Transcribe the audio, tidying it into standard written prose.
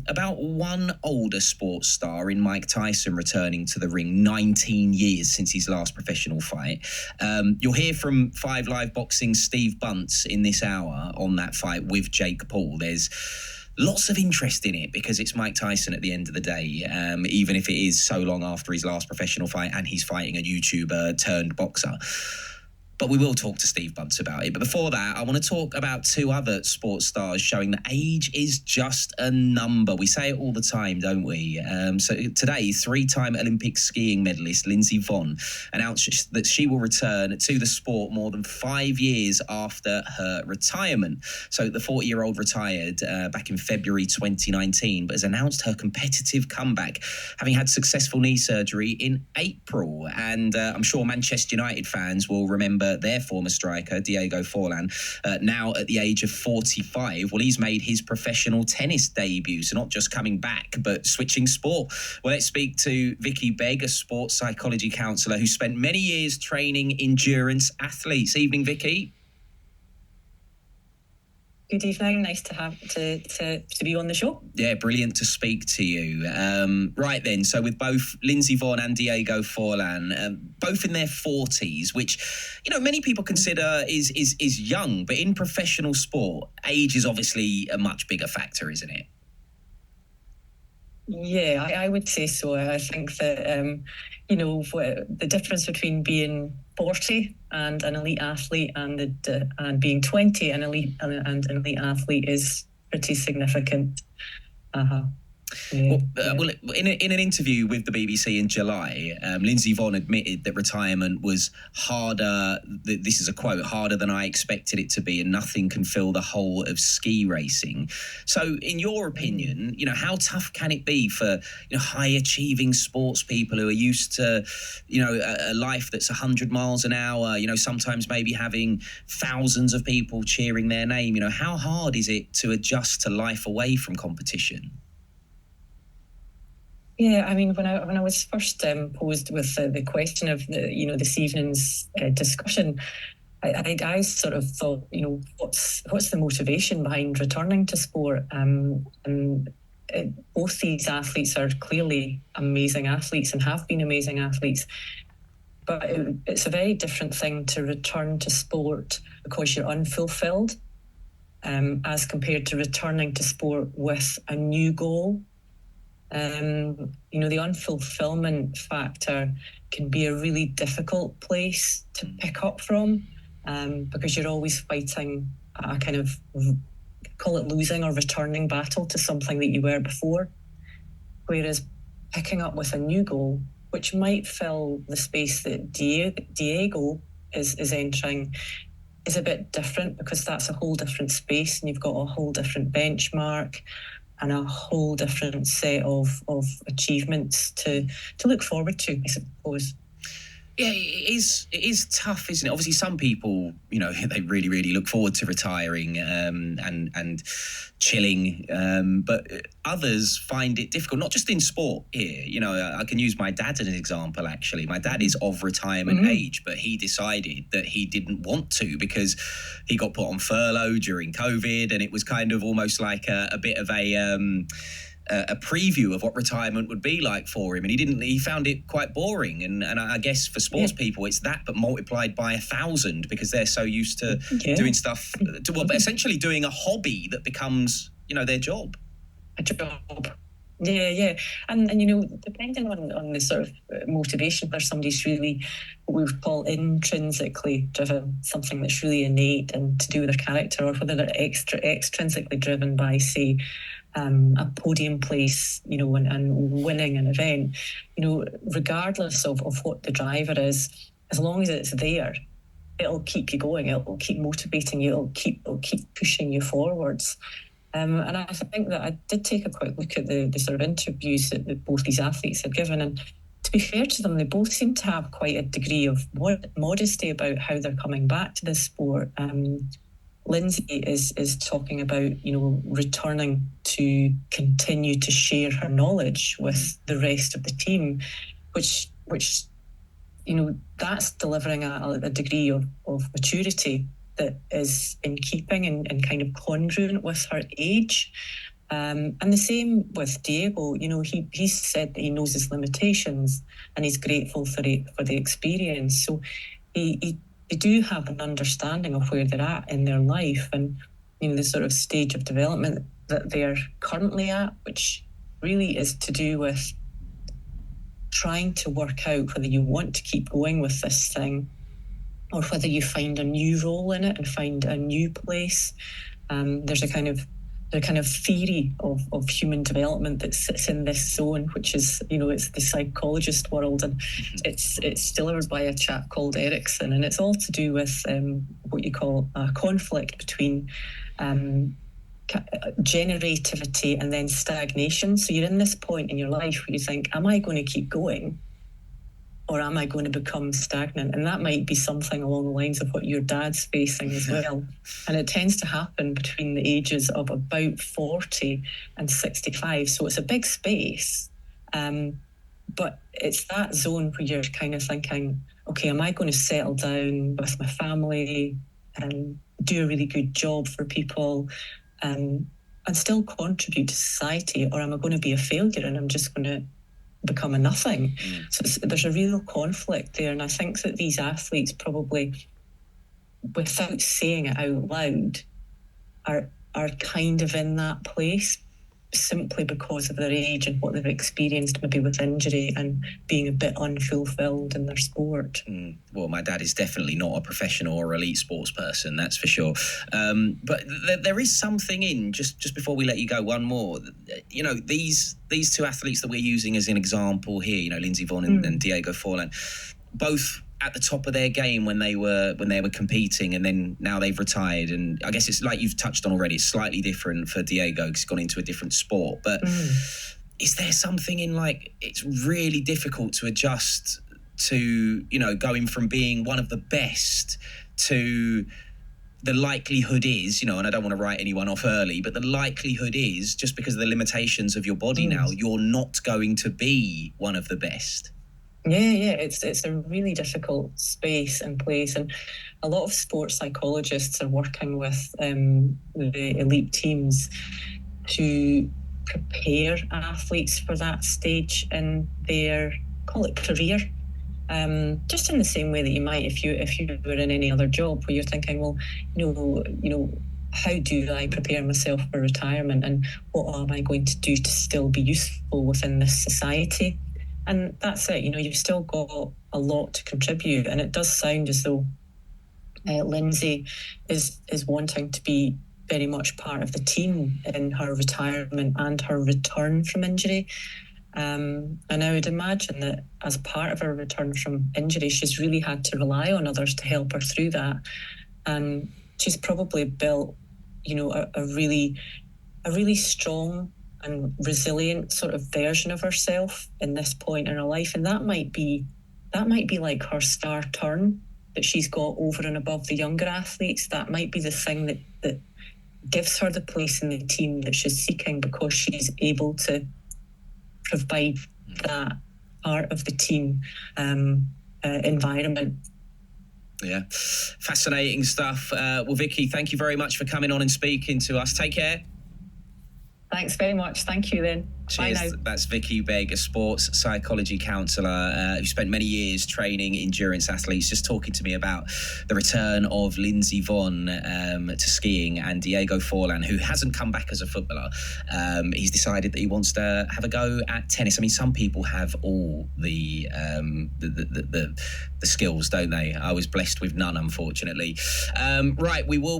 about one older sports star in Mike Tyson returning to the ring 19 years since his last professional fight. You'll hear from 5 Live Boxing's Steve Bunce in this hour on that fight with Jake Paul. There's lots of interest in it because it's Mike Tyson at the end of the day, even if it is so long after his last professional fight and he's fighting a YouTuber turned boxer. But we will talk to Steve Bunce about it. But before that, I want to talk about 2 other sports stars showing that age is just a number. We say it all the time, don't we? So today, 3-time Olympic skiing medalist Lindsey Vonn announced that she will return to the sport more than 5 years after her retirement. So the 40-year-old retired back in February 2019, but has announced her competitive comeback, having had successful knee surgery in April. And I'm sure Manchester United fans will remember their former striker, Diego Forlan, now at the age of 45. Well, he's made his professional tennis debut, so not just coming back, but switching sport. Well, let's speak to Vicky Begg, a sports psychology counsellor who spent many years training endurance athletes. Evening, Vicky. Good evening. Nice to have to be on the show. Yeah, brilliant to speak to you. Right then, so with both Lindsey Vonn and Diego Forlan, both in their 40s, which, you know, many people consider is young, but in professional sport, age is obviously a much bigger factor, isn't it? Yeah, I would say so. I think that, the difference between being 40 and an elite athlete and being 20 and an elite athlete is pretty significant. Well, in an interview with the BBC in July, Lindsey Vonn admitted that retirement was harder, this is a quote, harder than I expected it to be, and nothing can fill the hole of ski racing. So in your opinion, you know, how tough can it be for, you know, high achieving sports people who are used to, you know, a life that's 100 miles an hour, you know, sometimes maybe having thousands of people cheering their name? You know, how hard is it to adjust to life away from competition? Yeah, I mean, when I was first posed with the question of this evening's discussion, I sort of thought, you know, what's the motivation behind returning to sport? Both these athletes are clearly amazing athletes and have been amazing athletes, but it's a very different thing to return to sport because you're unfulfilled, as compared to returning to sport with a new goal. The unfulfillment factor can be a really difficult place to pick up from, because you're always fighting a kind of, call it losing or returning battle to something that you were before. Whereas picking up with a new goal, which might fill the space that Diego is entering, is a bit different because that's a whole different space and you've got a whole different benchmark and a whole different set of achievements to look forward to, I suppose. Yeah, it is tough, isn't it? Obviously, some people, you know, they really, really look forward to retiring and chilling, but others find it difficult, not just in sport here. You know, I can use my dad as an example, actually. My dad is of retirement age, but he decided that he didn't want to because he got put on furlough during COVID, and it was kind of almost like a bit of a preview of what retirement would be like for him, and he found it quite boring, and I guess for sports people it's that but multiplied by 1,000 because they're so used to doing stuff but essentially doing a hobby that becomes, you know, their job. A job. Yeah. And you know, depending on the sort of motivation, whether somebody's really what we would call intrinsically driven, something that's really innate and to do with their character, or whether they're extrinsically driven by, say, a podium place, you know, and winning an event, you know, regardless of what the driver is, as long as it's there, it'll keep you going, it'll keep motivating you, it'll keep pushing you forwards. And I think that I did take a quick look at the sort of interviews that both these athletes had given, and to be fair to them, they both seem to have quite a degree of modesty about how they're coming back to this sport. Lindsey is talking about, you know, returning to continue to share her knowledge with the rest of the team, which you know, that's delivering a degree of maturity that is in keeping and kind of congruent with her age. And the same with Diego. He said that he knows his limitations and he's grateful for the experience. So they do have an understanding of where they're at in their life and the sort of stage of development that they're currently at, which really is to do with trying to work out whether you want to keep going with this thing or whether you find a new role in it and find a new place. There's a kind of theory of human development that sits in this zone, which is, it's the psychologist world, and it's delivered by a chap called Erickson, and it's all to do with what you call a conflict between generativity and then stagnation. So you're in this point in your life where you think, am I going to keep going? Or am I going to become stagnant? And that might be something along the lines of what your dad's facing as well. And it tends to happen between the ages of about 40 and 65. So it's a big space. But it's that zone where you're kind of thinking, okay, am I going to settle down with my family and do a really good job for people and still contribute to society? Or am I going to be a failure and I'm just going to become a nothing? So there's a real conflict there, and I think that these athletes probably, without saying it out loud, are kind of in that place simply because of their age and what they've experienced maybe with injury and being a bit unfulfilled in their sport. Well, my dad is definitely not a professional or elite sports person, that's for sure. But there is something in, just before we let you go, one more. These two athletes that we're using as an example here, Lindsey Vonn and Diego Forlan, both at the top of their game when they were competing, and then now they've retired. And I guess it's like you've touched on already, it's slightly different for Diego because he's gone into a different sport. But is there something in, like, it's really difficult to adjust to, going from being one of the best to the likelihood is, and I don't want to write anyone off early, but the likelihood is, just because of the limitations of your body now, you're not going to be one of the best. Yeah, it's a really difficult space and place, and a lot of sports psychologists are working with the elite teams to prepare athletes for that stage in their, call it, career. Just in the same way that you might if you were in any other job, where you're thinking, well, how do I prepare myself for retirement, and what am I going to do to still be useful within this society? And that's it. You've still got a lot to contribute, and it does sound as though Lindsey is wanting to be very much part of the team in her retirement and her return from injury. And I would imagine that as part of her return from injury, she's really had to rely on others to help her through that. And she's probably built, a really strong and resilient sort of version of herself in this point in her life. And that might be like her star turn that she's got over and above the younger athletes. That might be the thing that gives her the place in the team that she's seeking, because she's able to provide that part of the team environment. Yeah, fascinating stuff. Well, Vicky, thank you very much for coming on and speaking to us. Take care. Thanks very much. Thank you then. Cheers. Bye now. That's Vicky Begg, a sports psychology counsellor who spent many years training endurance athletes, just talking to me about the return of Lindsey Vonn to skiing, and Diego Forlan, who hasn't come back as a footballer. He's decided that he wants to have a go at tennis. I mean, some people have all the skills, don't they? I was blessed with none, unfortunately. Right, we will be